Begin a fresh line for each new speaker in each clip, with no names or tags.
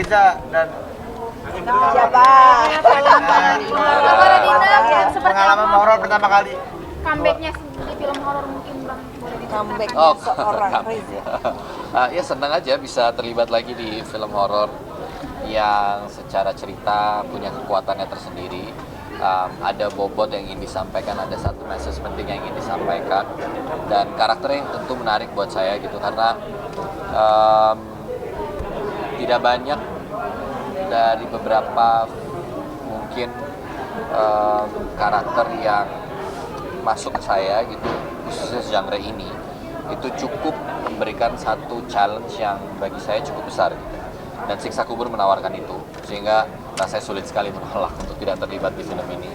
Riza dan
Siapa?
pengalaman horor pertama kali.
Comebacknya di film horor mungkin Bang, boleh
Comeback
diceritakan?
seorang Riza.
Ya senang aja bisa terlibat lagi di film horor yang secara cerita punya kekuatannya tersendiri. Ada bobot yang ingin disampaikan, ada satu message penting yang ingin disampaikan, dan karakternya yang tentu menarik buat saya gitu karena tidak banyak dari beberapa mungkin karakter yang masuk ke saya gitu, khususnya genre ini, itu cukup memberikan satu challenge yang bagi saya cukup besar gitu. Dan Siksa Kubur menawarkan itu, sehingga rasanya sulit sekali menolak untuk tidak terlibat di film ini.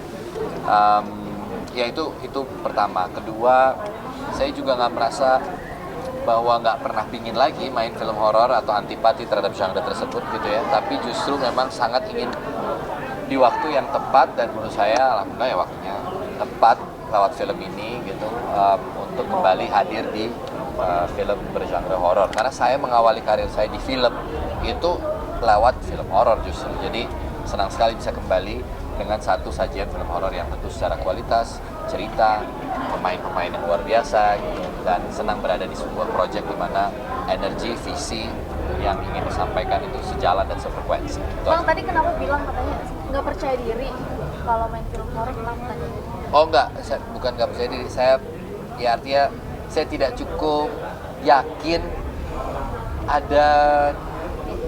Ya itu pertama. Kedua, saya juga nggak merasa bahwa nggak pernah pingin lagi main film horor atau antipati terhadap genre tersebut gitu ya. Tapi justru memang sangat ingin di waktu yang tepat, dan menurut saya alhamdulillah ya waktunya tepat lewat film ini gitu, untuk kembali hadir di film bergenre horor. Karena saya mengawali karir saya di film itu lewat film horor justru. Jadi senang sekali bisa kembali dengan satu sajian film horor yang tentu secara kualitas, cerita, pemain-pemain yang luar biasa gitu. Dan senang berada di sebuah proyek di mana energi, visi yang ingin disampaikan itu sejalan dan sefrekuensi.
Bang tadi kenapa bilang katanya nggak percaya diri kalau main film horor, kenapa tadi?
Oh enggak, bukan nggak percaya diri. Saya ya artinya saya tidak cukup yakin ada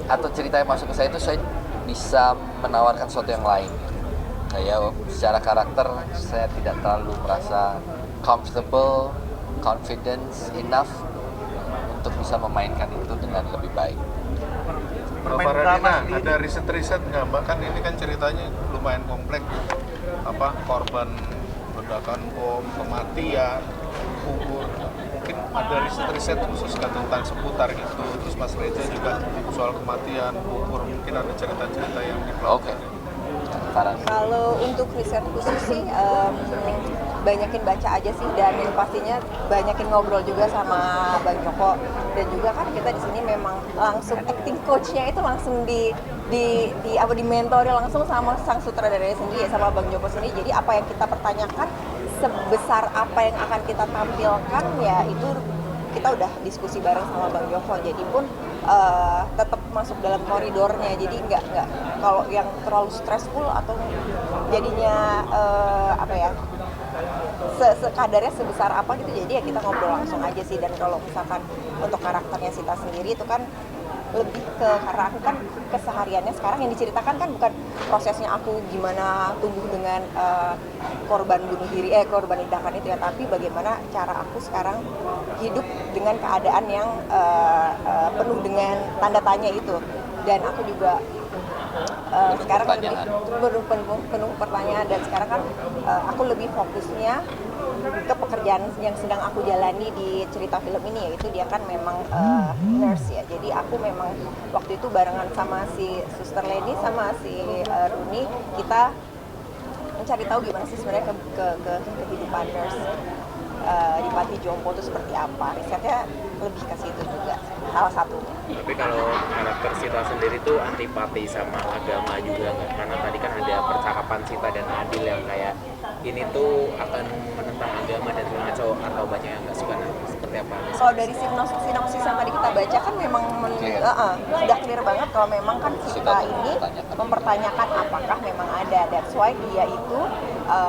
atau cerita yang masuk ke saya itu saya bisa menawarkan sesuatu yang lain. Kayak secara karakter saya tidak terlalu merasa comfortable, confidence enough untuk bisa memainkan itu dengan lebih baik.
Mbak Faradina, ada riset-riset nggak Mbak? Kan ini kan ceritanya lumayan kompleks. Korban ledakan bom, kematian, kubur. Mungkin ada riset-riset khusus nggak tentang seputar gitu. Terus Mas Reza juga soal kematian, kubur. Mungkin ada cerita-cerita yang dipelajari.
Kalau untuk riset khusus sih banyakin baca aja sih, dan yang pastinya banyakin ngobrol juga sama Bang Joko, dan juga kan kita di sini memang langsung acting coach-nya itu langsung di mentori langsung sama sang sutradaranya sendiri, sama Bang Joko sendiri. Jadi apa yang kita pertanyakan, sebesar apa yang akan kita tampilkan, ya itu kita udah diskusi bareng sama Bang Joko. Jadi pun tetap masuk dalam koridornya. Jadi nggak kalau yang terlalu stressful atau jadinya sekadarnya sebesar apa gitu. Jadi ya kita ngobrol langsung aja sih. Dan kalau misalkan untuk karakternya Sita sendiri itu kan lebih ke, karena aku kan kesehariannya sekarang yang diceritakan kan bukan prosesnya aku gimana tumbuh dengan korban bunuh diri, korban ledakan itu ya, tapi bagaimana cara aku sekarang hidup dengan keadaan yang penuh dengan tanda tanya itu. Dan aku juga sekarang penuh pertanyaan, dan sekarang kan aku lebih fokusnya ke pekerjaan yang sedang aku jalani di cerita film ini, yaitu dia kan memang nurse ya. Jadi aku memang waktu itu barengan sama si Suster Lady sama si Runi, kita mencari tahu gimana sih sebenarnya ke kehidupan nurse di Panti Jompo itu seperti apa. Risetnya lebih ke situ juga salah satunya.
Tapi kalau karakter Sita sendiri tuh antipati sama agama juga nggak? Karena tadi kan ada percakapan Sita dan Adil yang kayak ini tuh akan menentang agama dan segala macam, atau banyak yang nggak suka. Nah, seperti apa?
Kalau dari sinopsis yang tadi kita baca kan memang sudah clear banget kalau memang kan Sita ini mempertanyakan apakah memang ada. That's why dia itu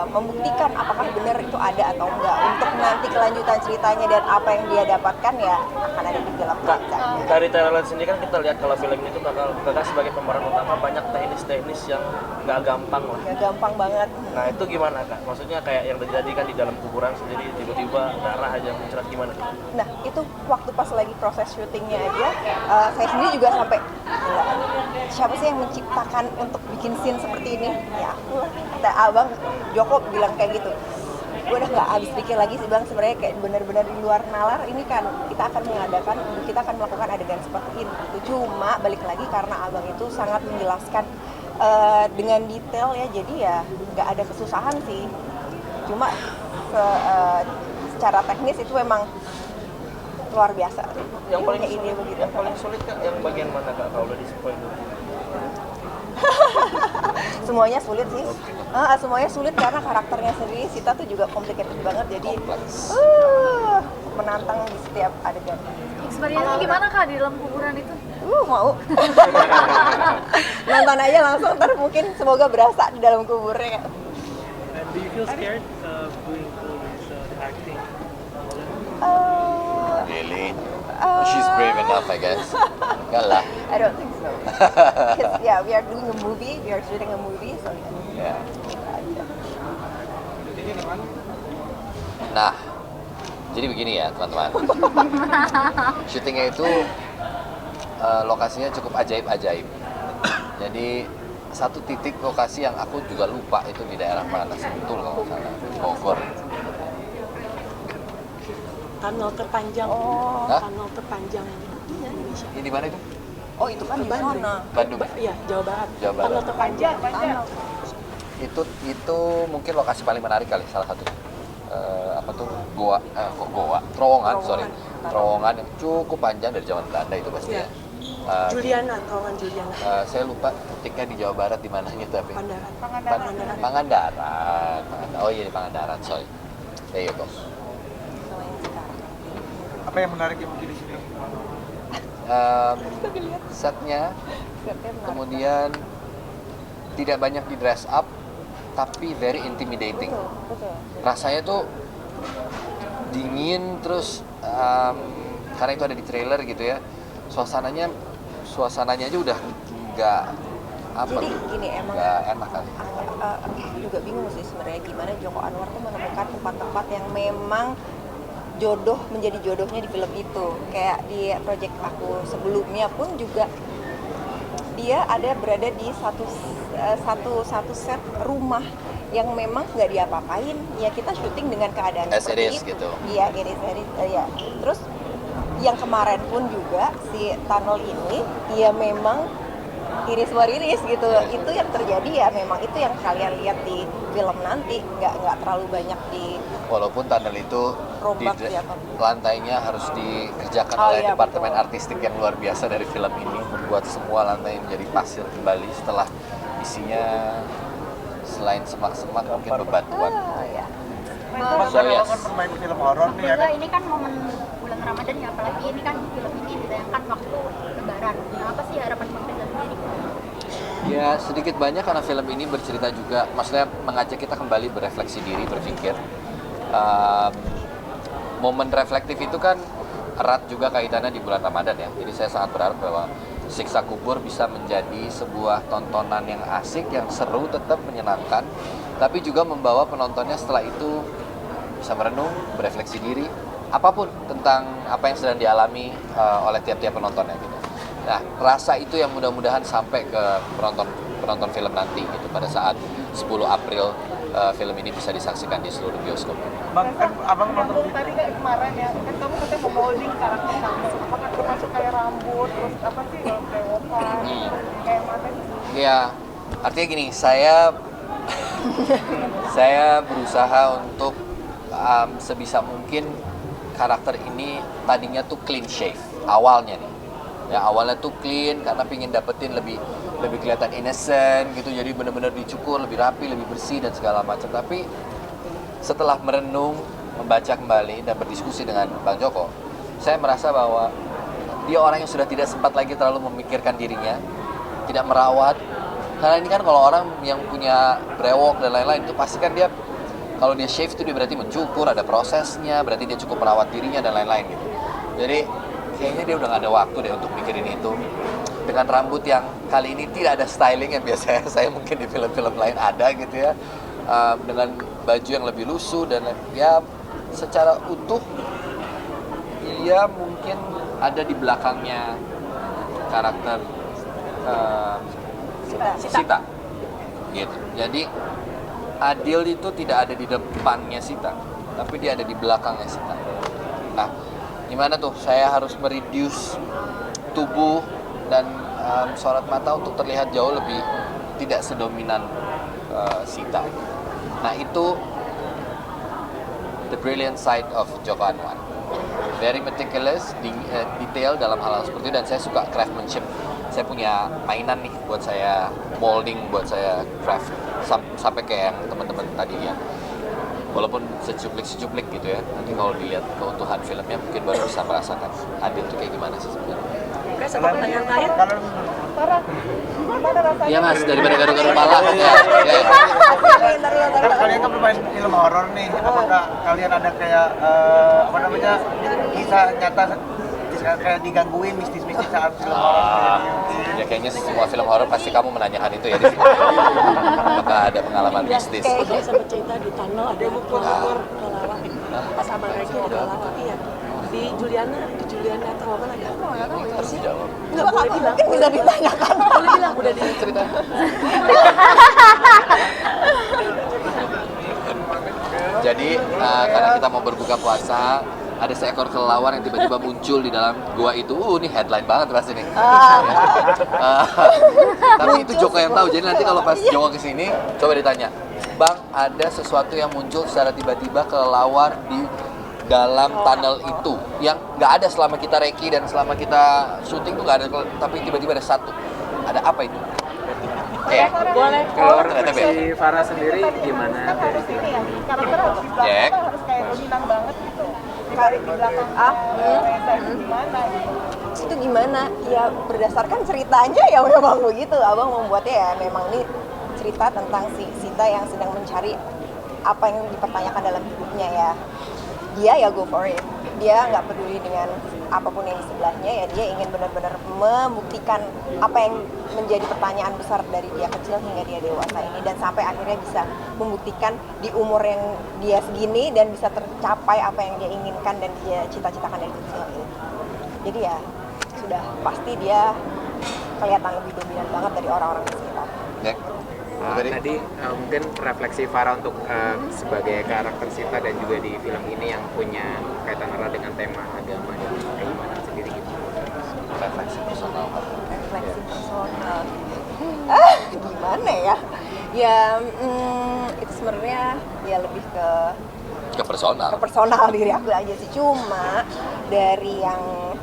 membuktikan apakah benar itu ada atau enggak. Untuk nanti kelanjutan ceritanya dan apa yang dia dapatkan ya akan ada di film kaca.
Dari trailer sendiri kan kita lihat kalau film itu kakak sebagai pemeran utama banyak teknis-teknis yang nggak gampang lah.
Nggak gampang banget.
Nah itu gimana kak? Maksudnya kayak yang terjadi kan di dalam kuburan sendiri tiba-tiba darah aja muncrat, gimana?
Nah itu waktu pas lagi proses syutingnya aja, saya sendiri juga sampai siapa sih yang menciptakan untuk bikin scene seperti ini? Ya aku lah. Kata Abang Joko bilang kayak gitu. Gue udah nggak habis pikir lagi sih Bang, sebenarnya kayak benar-benar di luar nalar ini kan kita akan melakukan adegan seperti ini gitu. Cuma balik lagi karena Abang itu sangat menjelaskan dengan detail ya, jadi ya nggak ada kesusahan sih. Cuma secara teknis itu memang luar biasa.
Yang paling
ini begitu.
Yang paling sulit kak, yang bagian mana kak kalau udah di spoil dulu?
Semuanya sulit sih. Semuanya sulit karena karakternya sendiri Sita tuh juga complicated banget, jadi menantang di setiap adegan.
Experience-nya gimana Kak di dalam kuburan itu?
Mau nonton aja langsung, ntar mungkin semoga berasa di dalam kuburnya.
And do you feel scared going through this acting?
Really? She's brave enough, I guess. Enggak lah.
I don't think so. Because yeah, we are doing a movie, we are shooting a movie, so
Ya. Nah, jadi begini ya teman-teman. Syutingnya itu lokasinya cukup ajaib-ajaib. Jadi satu titik lokasi yang aku juga lupa itu di daerah mana, Sentul kalau nggak salah, Bogor.
Tunnel terpanjang.
Hah?
Tunnel terpanjang di Indonesia.
Ini mana itu?
oh itu kan di
Bandung.
sana.
Bandung.
Iya, Jawa Barat.
Jawa Barat.
Tunnel terpanjang.
Itu mungkin lokasi paling menarik kali, salah satu. Apa tuh goa, kok goa, terowongan yang cukup panjang dari zaman Belanda itu pasti
Iya.
ya.
Juliana, terowongan Juliana.
Saya lupa titiknya di Jawa Barat di mananya tapi
Pangandaran.
Pangandaran. Oh iya di Pangandaran, sorry. There you go.
Apa yang menarik yang mungkin di sini?
Setnya, kemudian tidak banyak di dress up, tapi very intimidating.
Betul.
Rasanya tuh dingin, terus karena itu ada di trailer gitu ya, suasananya aja udah nggak apa
Jadi
tuh,
gini, emang
nggak enak kan.
aku juga bingung sih sebenarnya gimana Joko Anwar tuh menemukan tempat-tempat yang memang menjadi jodohnya di film itu. Kayak di project aku sebelumnya pun juga dia berada di satu set rumah yang memang nggak diapa-apain, ya kita syuting dengan keadaan
As it
seperti
is
itu.
gitu.
Iya, ya. Terus yang kemarin pun juga si tunnel ini, ya memang iris wariris gitu. Itu yang terjadi ya, memang itu yang kalian lihat di film nanti, nggak terlalu banyak di
Walaupun tunnel itu di
rombak ya kan.
lantainya harus dikerjakan oleh
iya,
departemen
betul.
artistik yang luar biasa dari film ini, membuat semua lantai menjadi pasir kembali setelah isinya selain semak-semak mungkin bebatuan.
Ya.
Mas
So, yes.
kan bermain film horor nih,
Juga
ada
ini kan momen bulan Ramadan ya, apalagi ini kan film ini ditayangkan waktu Lebaran. Nah, apa sih harapan Bang Reza sendiri?
Ya sedikit banyak karena film ini bercerita juga, maksudnya mengajak kita kembali berefleksi diri, berpikir. Momen reflektif itu kan erat juga kaitannya di bulan Ramadan ya. Jadi saya sangat berharap bahwa Siksa Kubur bisa menjadi sebuah tontonan yang asik, yang seru, tetap menyenangkan, tapi juga membawa penontonnya setelah itu bisa merenung, berefleksi diri, apapun tentang apa yang sedang dialami oleh tiap-tiap penontonnya gitu. Nah, rasa itu yang mudah-mudahan sampai ke penonton film nanti gitu pada saat 10 April film ini bisa disaksikan di seluruh bioskop.
Bang, kan abang nonton
Tadi kayak kemarin ya, kan kamu katanya memolding karakter kamu. Apakah termasuk kayak rambut, terus apa sih, brewokan, kayak mata sih?
Ya, artinya gini, saya berusaha untuk sebisa mungkin karakter ini tadinya tuh clean shave awalnya nih. Ya awalnya tuh clean karena pingin dapetin lebih kelihatan innocent gitu, jadi benar-benar dicukur lebih rapi, lebih bersih dan segala macam. Tapi setelah merenung, membaca kembali dan berdiskusi dengan Bang Joko, saya merasa bahwa dia orang yang sudah tidak sempat lagi terlalu memikirkan dirinya, tidak merawat. Karena ini kan kalau orang yang punya brewok dan lain-lain itu pasti kan dia kalau dia shave itu dia berarti mencukur, ada prosesnya, berarti dia cukup merawat dirinya dan lain-lain gitu. Jadi kayaknya dia udah gak ada waktu deh untuk mikirin itu. Dengan rambut yang kali ini tidak ada styling yang biasanya saya mungkin di film-film lain ada gitu ya. Dengan baju yang lebih lusuh dan ya secara utuh dia mungkin ada di belakangnya karakter Sita. Gitu. Jadi Adil itu tidak ada di depannya Sita, tapi dia ada di belakangnya Sita. Nah, gimana tuh saya harus mereduce tubuh dan sorot mata untuk terlihat jauh lebih tidak sedominan Sita. Nah itu the brilliant side of Joko Anwar, very meticulous, detail dalam hal-hal seperti itu, dan saya suka craftsmanship saya punya mainan nih buat saya molding, buat saya craft sampai kayak yang teman-teman tadi lihat. Walaupun secuplik gitu ya, nanti kalau dilihat keutuhan filmnya mungkin baru bisa merasakan Adil tuh kayak gimana sih sebenarnya.
Oke, sama pertanyaan terakhir.
Gimana rasanya?
Iya mas, daripada garu-garu kepala. Ya.
Kalian kan bermain film horor nih, apakah kalian ada kayak kisah nyata kayak digangguin mistis-mistis saat film horor?
Ya kayaknya semua film horor pasti kamu menanyakan itu ya di sini. Apakah ada pengalaman mistis?
Saya sempat cerita di tunnel ada mukul-mukul kelawar. Pas abang Reki di kelawar, iya. Di Juliana atau apa lagi?
Harus dijawab.
Nggak boleh bilang.
Mungkin bisa ditanyakan.
Boleh bilang, udah
Cerita. Jadi karena kita mau berbuka puasa, ada seekor kelelawar yang tiba-tiba muncul di dalam gua itu. Ini headline banget pasti nih. Tapi itu Joko yang tahu. Jadi nanti kalau pas Joko kesini, coba ditanya, Bang, ada sesuatu yang muncul secara tiba-tiba kelelawar di dalam tunnel itu yang nggak ada selama kita reki dan selama kita syuting tuh nggak ada, tapi tiba-tiba ada satu. Ada apa itu?
boleh.
Kalau si Farah sendiri gimana dari film ini?
Karakter harus di
Jack.
belakang harus kayak dominan banget gitu. Ditarik di belakang Reza itu gimana gitu.
Itu gimana? Ya berdasarkan ceritanya ya memang begitu. Abang membuatnya ya memang ini cerita tentang si Sita yang sedang mencari apa yang dipertanyakan dalam hidupnya ya. Dia ya go for it. Dia nggak peduli dengan apapun yang di sebelahnya, ya dia ingin benar-benar membuktikan apa yang menjadi pertanyaan besar dari dia kecil hingga dia dewasa ini, dan sampai akhirnya bisa membuktikan di umur yang dia segini dan bisa tercapai apa yang dia inginkan dan dia cita-citakan dari kecil ini. Jadi ya sudah pasti dia kelihatan lebih dominan banget dari orang-orang di sekitar.
Tadi mungkin refleksi Farah untuk sebagai karakter Sita dan juga di film ini yang punya kaitan erat dengan tema agama dan keimanan sendiri gitu.
Refleksi personal.
Refleksi personal. Gimana ya? Ya itu sebenarnya ya lebih ke
personal.
Ke personal diri aku aja sih. Cuma dari yang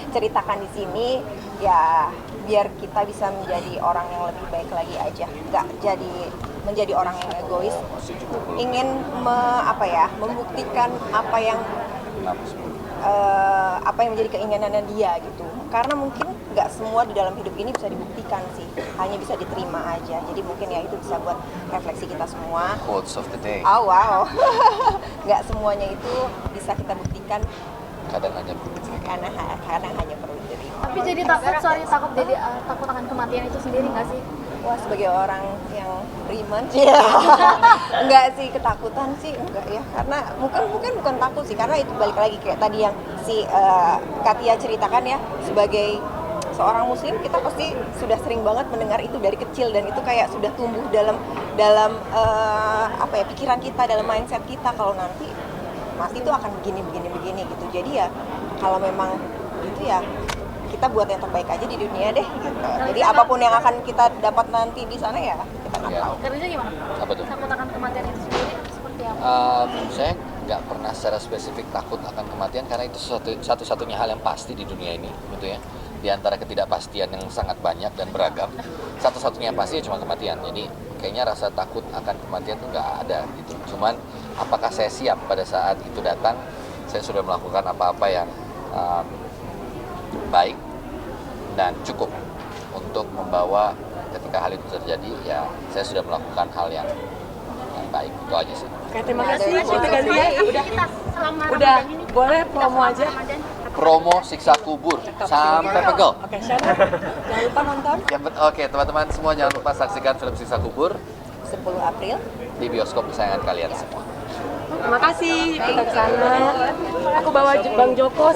diceritakan di sini ya biar kita bisa menjadi orang yang lebih baik lagi aja, nggak jadi menjadi orang yang egois, ingin membuktikan apa yang menjadi keinginannya dia gitu. Karena mungkin nggak semua di dalam hidup ini bisa dibuktikan sih, hanya bisa diterima aja. Jadi mungkin ya itu bisa buat refleksi kita semua.
Quotes of the day.
Oh wow, nggak semuanya itu bisa kita buktikan.
Kadang hanya perlu diterima.
Kadang hanya perlu diterima.
Tapi jadi takut akan kematian itu sendiri nggak sih?
Wah, sebagai orang yang beriman sih enggak sih, ketakutan sih enggak ya, karena bukan takut sih, karena itu balik lagi kayak tadi yang si Katia ceritakan ya, sebagai seorang muslim kita pasti sudah sering banget mendengar itu dari kecil, dan itu kayak sudah tumbuh dalam pikiran kita, dalam mindset kita kalau nanti mati itu akan begini gitu. Jadi ya kalau memang itu ya kita buat yang terbaik aja di dunia deh gitu. Jadi apapun yang akan kita dapat nanti di sana ya kita nggak tahu.
Kerja gimana?
Apa tuh?
Takut akan kematian itu sendiri seperti apa?
Saya nggak pernah secara spesifik takut akan kematian, karena itu satu-satunya hal yang pasti di dunia ini gitu ya. Di antara ketidakpastian yang sangat banyak dan beragam, satu-satunya yang pasti cuma kematian. Jadi kayaknya rasa takut akan kematian tuh nggak ada gitu. Cuman apakah saya siap pada saat itu datang? Saya sudah melakukan apa-apa yang baik dan cukup untuk membawa ketika hal itu terjadi, ya saya sudah melakukan hal yang baik. Itu aja sih.
Oke, terima kasih. Kita gantian. Udah boleh promo aja.
Promo Siksa Kubur sampai pegel.
Oke, Shana, jangan lupa nonton.
Ya, oke, teman-teman semua jangan lupa saksikan film Siksa Kubur
10 April
di bioskop kesayangan kalian semua.
Terima kasih. Kita ke sana. Aku bawa Bang Joko.